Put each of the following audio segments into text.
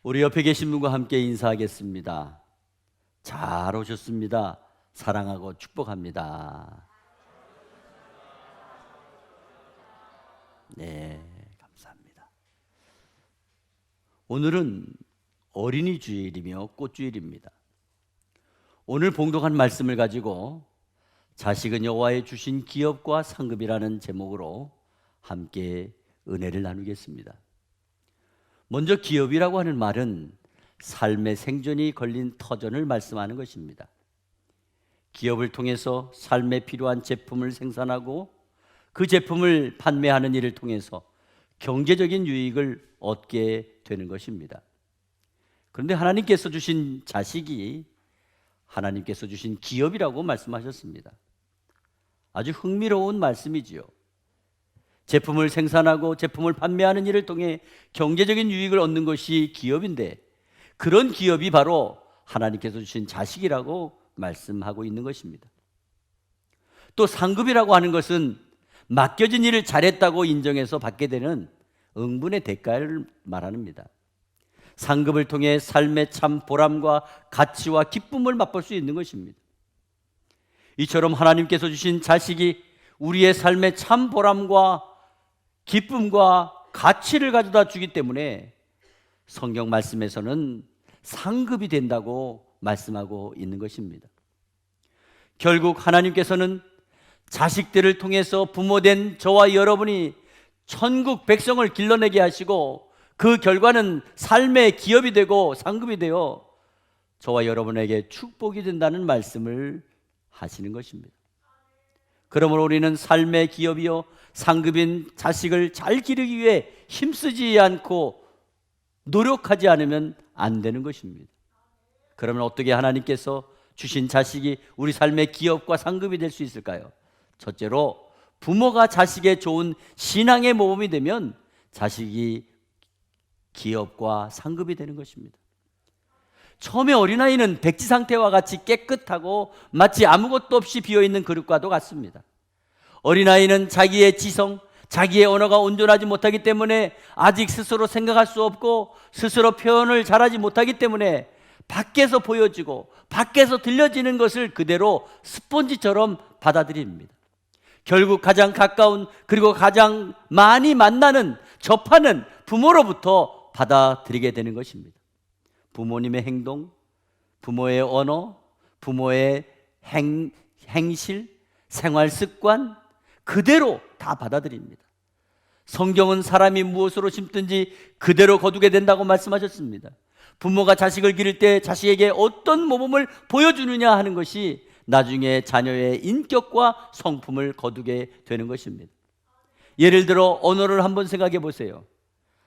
우리 옆에 계신 분과 함께 인사하겠습니다. 잘 오셨습니다. 사랑하고 축복합니다. 네, 감사합니다. 오늘은 어린이 주일이며 꽃주일입니다. 오늘 봉독한 말씀을 가지고 자식은 여호와의 주신 기업과 상급이라는 제목으로 함께 은혜를 나누겠습니다. 먼저 기업이라고 하는 말은 삶의 생존이 걸린 터전을 말씀하는 것입니다. 기업을 통해서 삶에 필요한 제품을 생산하고 그 제품을 판매하는 일을 통해서 경제적인 유익을 얻게 되는 것입니다. 그런데 하나님께서 주신 자식이 하나님께서 주신 기업이라고 말씀하셨습니다. 아주 흥미로운 말씀이지요. 제품을 생산하고 제품을 판매하는 일을 통해 경제적인 유익을 얻는 것이 기업인데, 그런 기업이 바로 하나님께서 주신 자식이라고 말씀하고 있는 것입니다. 또 상급이라고 하는 것은 맡겨진 일을 잘했다고 인정해서 받게 되는 응분의 대가를 말합니다. 상급을 통해 삶의 참 보람과 가치와 기쁨을 맛볼 수 있는 것입니다. 이처럼 하나님께서 주신 자식이 우리의 삶의 참 보람과 기쁨과 가치를 가져다 주기 때문에 성경 말씀에서는 상급이 된다고 말씀하고 있는 것입니다. 결국 하나님께서는 자식들을 통해서 부모된 저와 여러분이 천국 백성을 길러내게 하시고, 그 결과는 삶의 기업이 되고 상급이 되어 저와 여러분에게 축복이 된다는 말씀을 하시는 것입니다. 그러므로 우리는 삶의 기업이요 상급인 자식을 잘 기르기 위해 힘쓰지 않고 노력하지 않으면 안 되는 것입니다. 그러면 어떻게 하나님께서 주신 자식이 우리 삶의 기업과 상급이 될 수 있을까요? 첫째로, 부모가 자식의 좋은 신앙의 모범이 되면 자식이 기업과 상급이 되는 것입니다. 처음에 어린아이는 백지 상태와 같이 깨끗하고 마치 아무것도 없이 비어있는 그릇과도 같습니다. 어린아이는 자기의 지성, 자기의 언어가 온전하지 못하기 때문에 아직 스스로 생각할 수 없고 스스로 표현을 잘하지 못하기 때문에 밖에서 보여지고 밖에서 들려지는 것을 그대로 스폰지처럼 받아들입니다. 결국 가장 가까운, 그리고 가장 많이 만나는, 접하는 부모로부터 받아들이게 되는 것입니다. 부모님의 행동, 부모의 언어, 부모의 행실, 생활 습관 그대로 다 받아들입니다. 성경은 사람이 무엇으로 심든지 그대로 거두게 된다고 말씀하셨습니다. 부모가 자식을 기를 때 자식에게 어떤 모범을 보여주느냐 하는 것이 나중에 자녀의 인격과 성품을 거두게 되는 것입니다. 예를 들어 언어를 한번 생각해 보세요.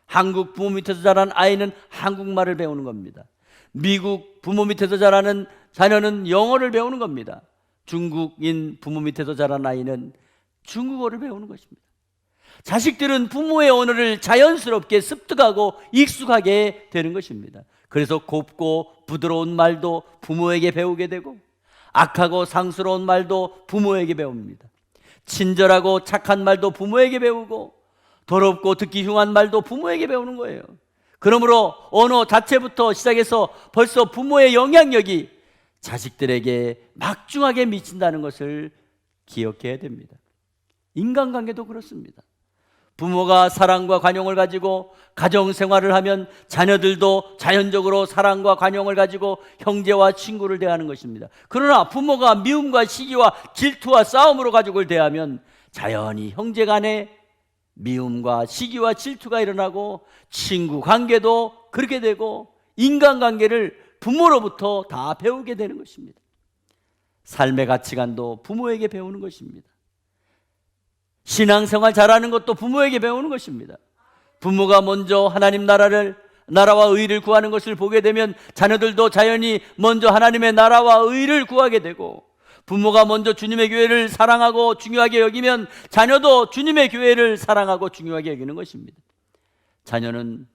한국 부모 밑에서 자란 아이는 한국말을 배우는 겁니다. 미국 부모 밑에서 자라는 자녀는 영어를 배우는 겁니다. 중국인 부모 밑에서 자란 아이는 중국어를 배우는 것입니다. 자식들은 부모의 언어를 자연스럽게 습득하고 익숙하게 되는 것입니다. 그래서 곱고 부드러운 말도 부모에게 배우게 되고, 악하고 상스러운 말도 부모에게 배웁니다. 친절하고 착한 말도 부모에게 배우고, 더럽고 듣기 흉한 말도 부모에게 배우는 거예요. 그러므로 언어 자체부터 시작해서 벌써 부모의 영향력이 자식들에게 막중하게 미친다는 것을 기억해야 됩니다. 인간관계도 그렇습니다. 부모가 사랑과 관용을 가지고 가정생활을 하면 자녀들도 자연적으로 사랑과 관용을 가지고 형제와 친구를 대하는 것입니다. 그러나 부모가 미움과 시기와 질투와 싸움으로 가족을 대하면 자연히 형제간에 미움과 시기와 질투가 일어나고 친구 관계도 그렇게 되고 인간관계를 부모로부터 다 배우게 되는 것입니다. 삶의 가치관도 부모에게 배우는 것입니다. 신앙생활 잘하는 것도 부모에게 배우는 것입니다. 부모가 먼저 하나님 나라와 의를 구하는 것을 보게 되면 자녀들도 자연히 먼저 하나님의 나라와 의를 구하게 되고, 부모가 먼저 주님의 교회를 사랑하고 중요하게 여기면 자녀도 주님의 교회를 사랑하고 중요하게 여기는 것입니다. 자녀는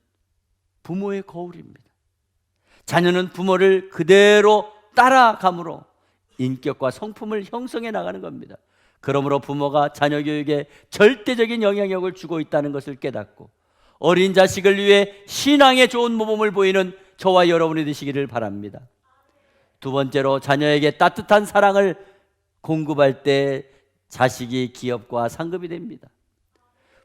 부모의 거울입니다. 자녀는 부모를 그대로 따라감으로 인격과 성품을 형성해 나가는 겁니다. 그러므로 부모가 자녀 교육에 절대적인 영향력을 주고 있다는 것을 깨닫고 어린 자식을 위해 신앙의 좋은 모범을 보이는 저와 여러분이 되시기를 바랍니다. 두 번째로, 자녀에게 따뜻한 사랑을 공급할 때 자식이 기업과 상급이 됩니다.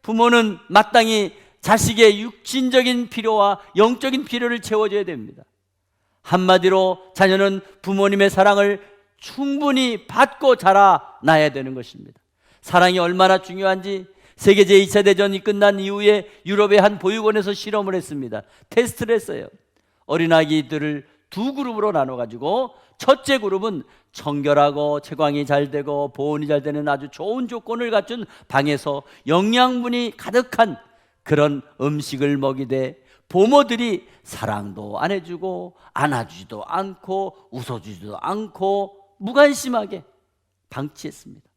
부모는 마땅히 자식의 육신적인 필요와 영적인 필요를 채워줘야 됩니다. 한마디로 자녀는 부모님의 사랑을 충분히 받고 자라나야 되는 것입니다. 사랑이 얼마나 중요한지 세계 제2차 대전이 끝난 이후에 유럽의 한 보육원에서 실험을 했습니다. 테스트를 했어요. 어린아기들을 두 그룹으로 나눠가지고 첫째 그룹은 청결하고 채광이 잘 되고 보온이 잘 되는 아주 좋은 조건을 갖춘 방에서 영양분이 가득한 그런 음식을 먹이되 부모들이 사랑도 안 해주고 안아주지도 않고 웃어주지도 않고 무관심하게 방치했습니다.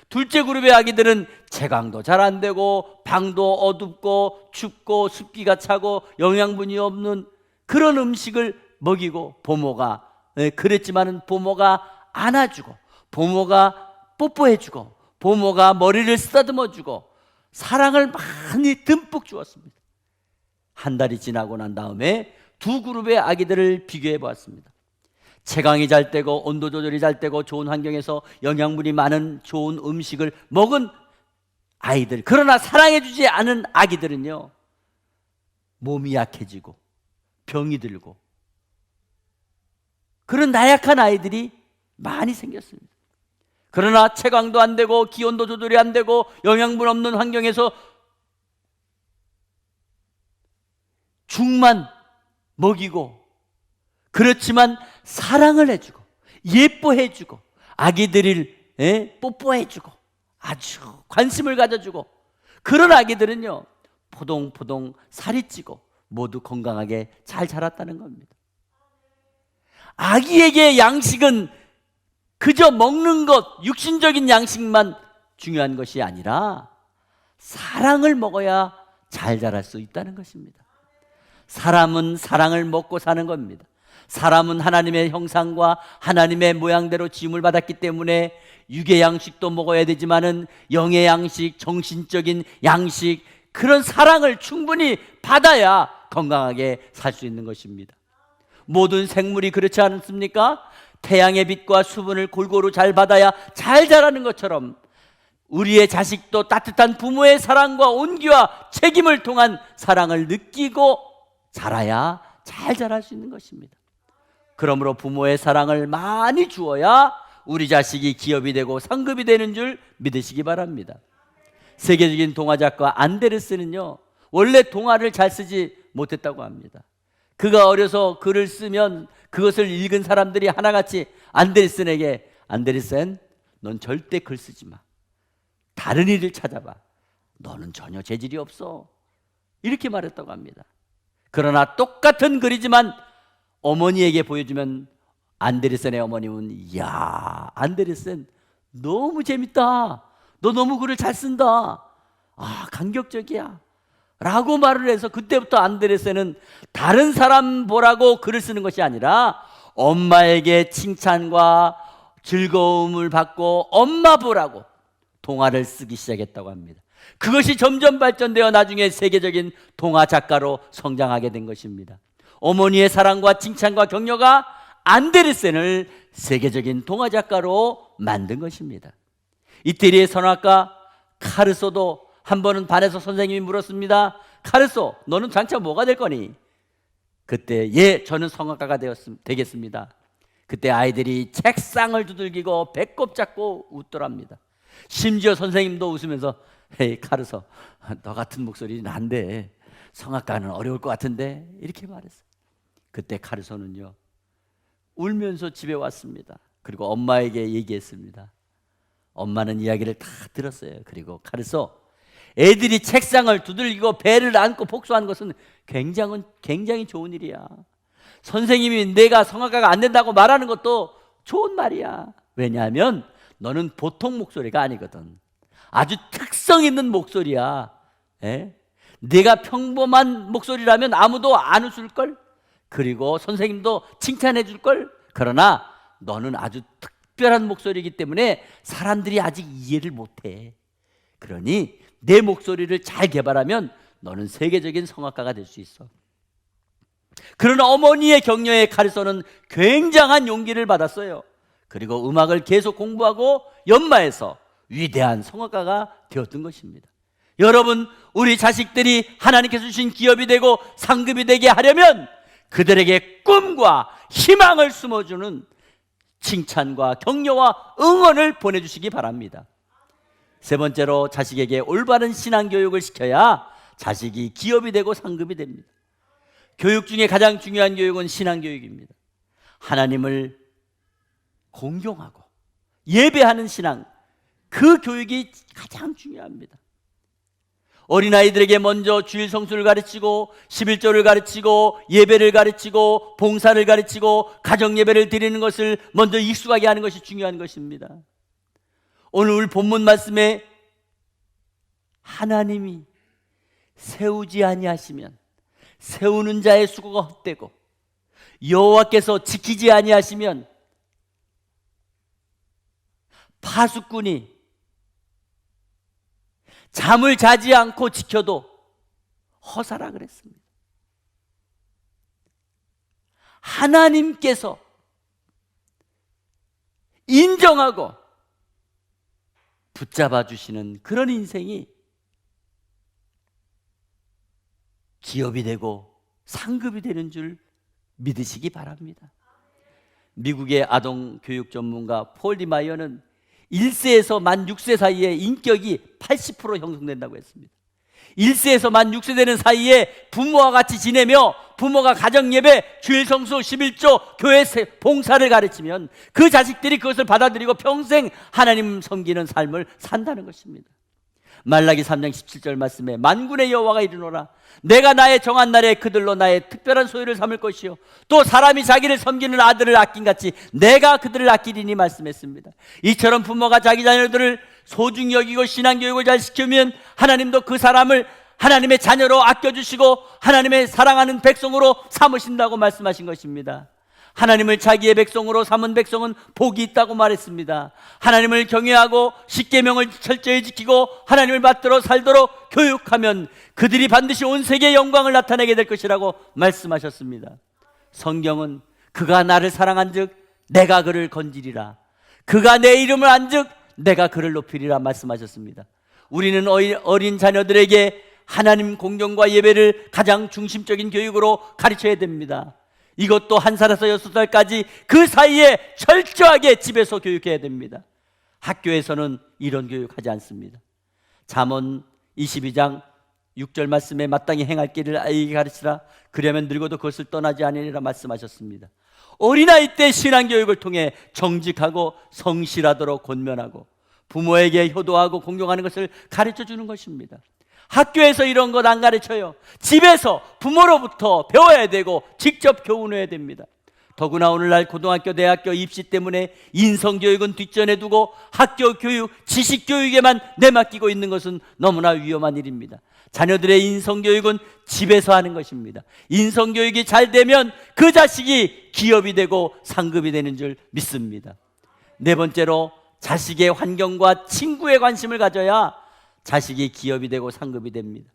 둘째 그룹의 아기들은 채광도 잘 안 되고 방도 어둡고 춥고 습기가 차고 영양분이 없는 그런 음식을 먹이고 부모가 그랬지만은 부모가 안아주고 부모가 뽀뽀해주고 부모가 머리를 쓰다듬어주고 사랑을 많이 듬뿍 주었습니다. 한 달이 지나고 난 다음에 두 그룹의 아기들을 비교해 보았습니다. 채광이 잘 되고 온도 조절이 잘 되고 좋은 환경에서 영양분이 많은 좋은 음식을 먹은 아이들, 그러나 사랑해주지 않은 아기들은요, 몸이 약해지고 병이 들고 그런 나약한 아이들이 많이 생겼습니다. 그러나 채광도 안 되고 기온도 조절이 안 되고 영양분 없는 환경에서 죽만 먹이고 그렇지만 사랑을 해주고 예뻐해주고 아기들을 뽀뽀해주고 아주 관심을 가져주고 그런 아기들은요 포동포동 살이 찌고 모두 건강하게 잘 자랐다는 겁니다. 아기에게 양식은 그저 먹는 것, 육신적인 양식만 중요한 것이 아니라 사랑을 먹어야 잘 자랄 수 있다는 것입니다. 사람은 사랑을 먹고 사는 겁니다. 사람은 하나님의 형상과 하나님의 모양대로 지음을 받았기 때문에 육의 양식도 먹어야 되지만은 영의 양식, 정신적인 양식, 그런 사랑을 충분히 받아야 건강하게 살 수 있는 것입니다. 모든 생물이 그렇지 않습니까? 태양의 빛과 수분을 골고루 잘 받아야 잘 자라는 것처럼 우리의 자식도 따뜻한 부모의 사랑과 온기와 책임을 통한 사랑을 느끼고 자라야 잘 자랄 수 있는 것입니다. 그러므로 부모의 사랑을 많이 주어야 우리 자식이 기업이 되고 상급이 되는 줄 믿으시기 바랍니다. 세계적인 동화작가 안데르센은요, 원래 동화를 잘 쓰지 못했다고 합니다. 그가 어려서 글을 쓰면 그것을 읽은 사람들이 하나같이 안데르센에게, 안데르센, 넌 절대 글 쓰지 마. 다른 일을 찾아봐. 너는 전혀 재질이 없어. 이렇게 말했다고 합니다. 그러나 똑같은 글이지만 어머니에게 보여주면 안데르센의 어머님은, 이야, 안데르센 너무 재밌다. 너 너무 글을 잘 쓴다. 아, 감격적이야. 라고 말을 해서 그때부터 안데르센은 다른 사람 보라고 글을 쓰는 것이 아니라 엄마에게 칭찬과 즐거움을 받고 엄마 보라고 동화를 쓰기 시작했다고 합니다. 그것이 점점 발전되어 나중에 세계적인 동화 작가로 성장하게 된 것입니다. 어머니의 사랑과 칭찬과 격려가 안데르센을 세계적인 동화 작가로 만든 것입니다. 이태리의 선악가 카르소도 한 번은 반에서 선생님이 물었습니다. 카르소, 너는 장차 뭐가 될 거니? 그때 예, 저는 성악가가 되겠습니다. 그때 아이들이 책상을 두들기고 배꼽 잡고 웃더랍니다. 심지어 선생님도 웃으면서, 헤이 카르소, 너 같은 목소리 난데 성악가는 어려울 것 같은데, 이렇게 말했어요. 그때 카르소는요 울면서 집에 왔습니다. 그리고 엄마에게 얘기했습니다. 엄마는 이야기를 다 들었어요. 그리고 카르소, 애들이 책상을 두들기고 배를 안고 복수하는 것은 굉장히 좋은 일이야. 선생님이 내가 성악가가 안 된다고 말하는 것도 좋은 말이야. 왜냐하면 너는 보통 목소리가 아니거든. 아주 특성 있는 목소리야. 내가 평범한 목소리라면 아무도 안 웃을걸? 그리고 선생님도 칭찬해 줄걸? 그러나 너는 아주 특별한 목소리이기 때문에 사람들이 아직 이해를 못해. 그러니 내 목소리를 잘 개발하면 너는 세계적인 성악가가 될 수 있어. 그런 어머니의 격려에 카리스는 굉장한 용기를 받았어요. 그리고 음악을 계속 공부하고 연마해서 위대한 성악가가 되었던 것입니다. 여러분, 우리 자식들이 하나님께서 주신 기업이 되고 상급이 되게 하려면 그들에게 꿈과 희망을 심어주는 칭찬과 격려와 응원을 보내주시기 바랍니다. 세 번째로, 자식에게 올바른 신앙교육을 시켜야 자식이 기업이 되고 상급이 됩니다. 교육 중에 가장 중요한 교육은 신앙교육입니다. 하나님을 공경하고 예배하는 신앙, 그 교육이 가장 중요합니다. 어린아이들에게 먼저 주일 성수를 가르치고 11조를 가르치고 예배를 가르치고 봉사를 가르치고 가정예배를 드리는 것을 먼저 익숙하게 하는 것이 중요한 것입니다. 오늘 본문 말씀에 하나님이 세우지 아니하시면 세우는 자의 수고가 헛되고 여호와께서 지키지 아니하시면 파수꾼이 잠을 자지 않고 지켜도 허사라 그랬습니다. 하나님께서 인정하고 붙잡아 주시는 그런 인생이 기업이 되고 상급이 되는 줄 믿으시기 바랍니다. 미국의 아동 교육 전문가 폴 디마이어는 1세에서 만 6세 사이에 인격이 80% 형성된다고 했습니다. 1세에서 만 6세 되는 사이에 부모와 같이 지내며 부모가 가정예배, 주일성수, 11조, 교회 봉사를 가르치면 그 자식들이 그것을 받아들이고 평생 하나님 섬기는 삶을 산다는 것입니다. 말라기 3장 17절 말씀에 만군의 여호와가 이르노라, 내가 나의 정한 날에 그들로 나의 특별한 소유를 삼을 것이요 또 사람이 자기를 섬기는 아들을 아낀같이 내가 그들을 아끼리니 말씀했습니다. 이처럼 부모가 자기 자녀들을 소중히 여기고 신앙교육을 잘 시키면 하나님도 그 사람을 하나님의 자녀로 아껴주시고 하나님의 사랑하는 백성으로 삼으신다고 말씀하신 것입니다. 하나님을 자기의 백성으로 삼은 백성은 복이 있다고 말했습니다. 하나님을 경외하고 십계명을 철저히 지키고 하나님을 받들어 살도록 교육하면 그들이 반드시 온 세계의 영광을 나타내게 될 것이라고 말씀하셨습니다. 성경은 그가 나를 사랑한즉 내가 그를 건지리라, 그가 내 이름을 안즉 내가 그를 높이리라 말씀하셨습니다. 우리는 어린 자녀들에게 하나님 공경과 예배를 가장 중심적인 교육으로 가르쳐야 됩니다. 이것도 1살에서 6살까지 그 사이에 철저하게 집에서 교육해야 됩니다. 학교에서는 이런 교육하지 않습니다. 잠언 22장 6절 말씀에 마땅히 행할 길을 아이에게 가르치라, 그러면 늙어도 그것을 떠나지 아니리라 말씀하셨습니다. 어린아이 때 신앙교육을 통해 정직하고 성실하도록 권면하고 부모에게 효도하고 공경하는 것을 가르쳐주는 것입니다. 학교에서 이런 것 안 가르쳐요. 집에서 부모로부터 배워야 되고 직접 교훈해야 됩니다. 더구나 오늘날 고등학교, 대학교 입시 때문에 인성교육은 뒷전에 두고 학교 교육, 지식교육에만 내맡기고 있는 것은 너무나 위험한 일입니다. 자녀들의 인성교육은 집에서 하는 것입니다. 인성교육이 잘 되면 그 자식이 기업이 되고 상급이 되는 줄 믿습니다. 네 번째로, 자식의 환경과 친구의 관심을 가져야 자식이 기업이 되고 상급이 됩니다.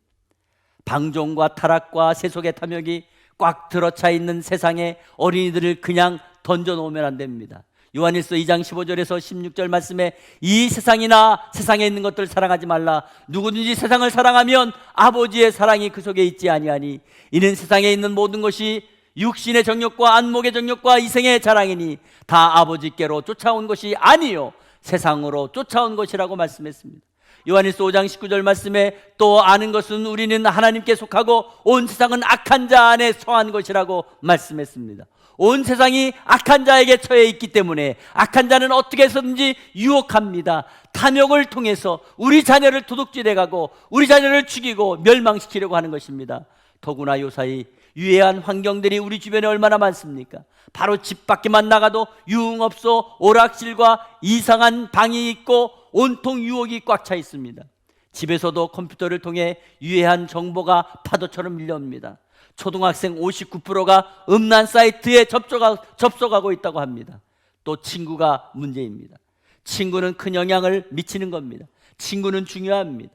방종과 타락과 세속의 탐욕이 꽉 들어차 있는 세상에 어린이들을 그냥 던져놓으면 안 됩니다. 요한일서 2장 15절에서 16절 말씀에 이 세상이나 세상에 있는 것들을 사랑하지 말라. 누구든지 세상을 사랑하면 아버지의 사랑이 그 속에 있지 아니하니 이는 세상에 있는 모든 것이 육신의 정욕과 안목의 정욕과 이생의 자랑이니 다 아버지께로 쫓아온 것이 아니요 세상으로 쫓아온 것이라고 말씀했습니다. 요한일서 5장 19절 말씀에 또 아는 것은 우리는 하나님께 속하고 온 세상은 악한 자 안에 처한 것이라고 말씀했습니다. 온 세상이 악한 자에게 처해 있기 때문에 악한 자는 어떻게 해서든지 유혹합니다. 탐욕을 통해서 우리 자녀를 도둑질해가고 우리 자녀를 죽이고 멸망시키려고 하는 것입니다. 더구나 요사이 유해한 환경들이 우리 주변에 얼마나 많습니까? 바로 집 밖에만 나가도 유흥업소, 오락실과 이상한 방이 있고 온통 유혹이 꽉 차 있습니다. 집에서도 컴퓨터를 통해 유해한 정보가 파도처럼 밀려옵니다. 초등학생 59%가 음란 사이트에 접속하고 있다고 합니다. 또 친구가 문제입니다. 친구는 큰 영향을 미치는 겁니다. 친구는 중요합니다.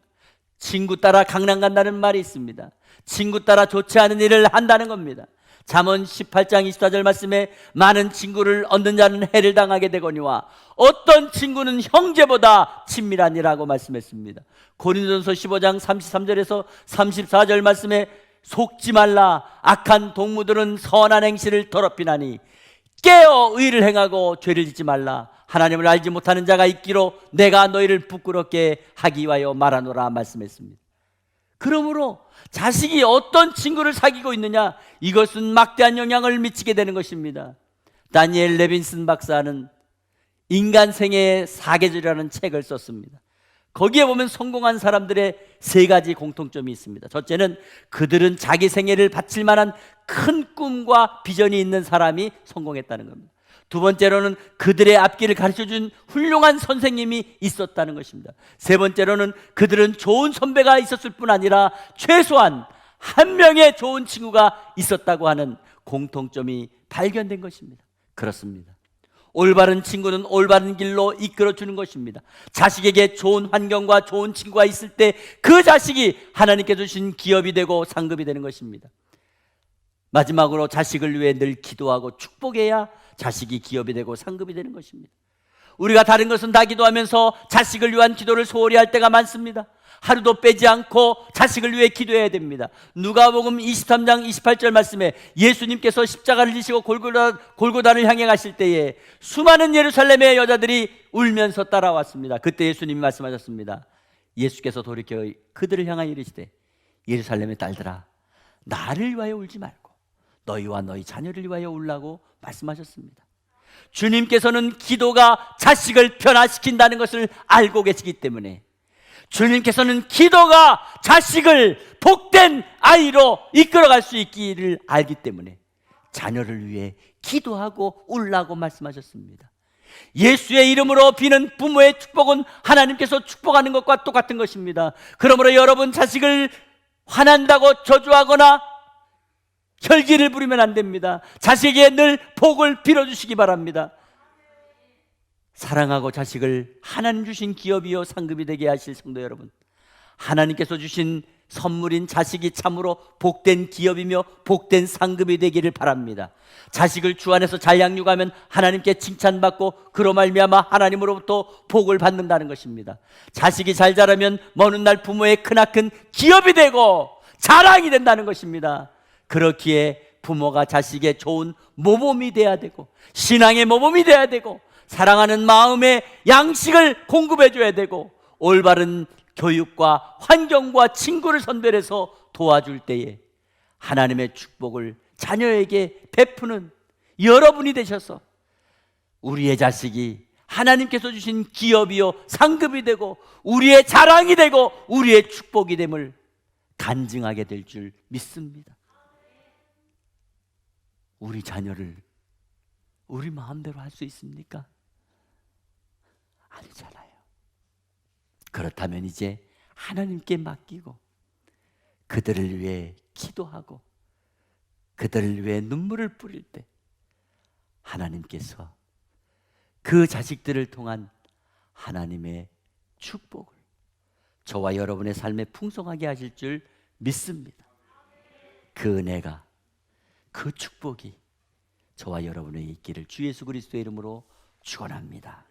친구 따라 강남 간다는 말이 있습니다. 친구 따라 좋지 않은 일을 한다는 겁니다. 잠언 18장 24절 말씀에 많은 친구를 얻는 자는 해를 당하게 되거니와 어떤 친구는 형제보다 친밀하니라고 말씀했습니다. 고린도전서 15장 33절에서 34절 말씀에 속지 말라. 악한 동무들은 선한 행실을 더럽히나니 깨어 의를 행하고 죄를 짓지 말라. 하나님을 알지 못하는 자가 있기로 내가 너희를 부끄럽게 하기 위하여 말하노라 말씀했습니다. 그러므로 자식이 어떤 친구를 사귀고 있느냐, 이것은 막대한 영향을 미치게 되는 것입니다. 다니엘 레빈슨 박사는 인간 생애의 사계절이라는 책을 썼습니다. 거기에 보면 성공한 사람들의 세 가지 공통점이 있습니다. 첫째는 그들은 자기 생애를 바칠 만한 큰 꿈과 비전이 있는 사람이 성공했다는 겁니다. 두 번째로는 그들의 앞길을 가르쳐준 훌륭한 선생님이 있었다는 것입니다. 세 번째로는 그들은 좋은 선배가 있었을 뿐 아니라 최소한 한 명의 좋은 친구가 있었다고 하는 공통점이 발견된 것입니다. 그렇습니다. 올바른 친구는 올바른 길로 이끌어주는 것입니다. 자식에게 좋은 환경과 좋은 친구가 있을 때 그 자식이 하나님께 주신 기업이 되고 상급이 되는 것입니다. 마지막으로 자식을 위해 늘 기도하고 축복해야 자식이 기업이 되고 상급이 되는 것입니다. 우리가 다른 것은 다 기도하면서 자식을 위한 기도를 소홀히 할 때가 많습니다. 하루도 빼지 않고 자식을 위해 기도해야 됩니다. 누가복음 23장 28절 말씀에 예수님께서 십자가를 지시고 골고다를 향해 가실 때에 수많은 예루살렘의 여자들이 울면서 따라왔습니다. 그때 예수님이 말씀하셨습니다. 예수께서 돌이켜 그들을 향하여 이르시되 예루살렘의 딸들아, 나를 위하여 울지 말고 너희와 너희 자녀를 위하여 울라고 말씀하셨습니다. 주님께서는 기도가 자식을 변화시킨다는 것을 알고 계시기 때문에, 주님께서는 기도가 자식을 복된 아이로 이끌어갈 수 있기를 알기 때문에 자녀를 위해 기도하고 울라고 말씀하셨습니다. 예수의 이름으로 비는 부모의 축복은 하나님께서 축복하는 것과 똑같은 것입니다. 그러므로 여러분 자식을 화난다고 저주하거나 혈기를 부리면 안 됩니다. 자식에게 늘 복을 빌어주시기 바랍니다. 사랑하고 자식을 하나님 주신 기업이요 상급이 되게 하실 성도 여러분, 하나님께서 주신 선물인 자식이 참으로 복된 기업이며 복된 상급이 되기를 바랍니다. 자식을 주 안에서 잘 양육하면 하나님께 칭찬받고 그로 말미암아 하나님으로부터 복을 받는다는 것입니다. 자식이 잘 자라면 먼 훗날 부모의 크나큰 기업이 되고 자랑이 된다는 것입니다. 그렇기에 부모가 자식의 좋은 모범이 돼야 되고 신앙의 모범이 돼야 되고 사랑하는 마음의 양식을 공급해 줘야 되고 올바른 교육과 환경과 친구를 선별해서 도와줄 때에 하나님의 축복을 자녀에게 베푸는 여러분이 되셔서 우리의 자식이 하나님께서 주신 기업이요 상급이 되고 우리의 자랑이 되고 우리의 축복이 됨을 간증하게 될 줄 믿습니다. 우리 자녀를 우리 마음대로 할 수 있습니까? 아니잖아요. 그렇다면 이제 하나님께 맡기고 그들을 위해 기도하고 그들을 위해 눈물을 뿌릴 때 하나님께서 그 자식들을 통한 하나님의 축복을 저와 여러분의 삶에 풍성하게 하실 줄 믿습니다. 그 은혜가, 그 축복이 저와 여러분의 있기를 주 예수 그리스도의 이름으로 축원합니다.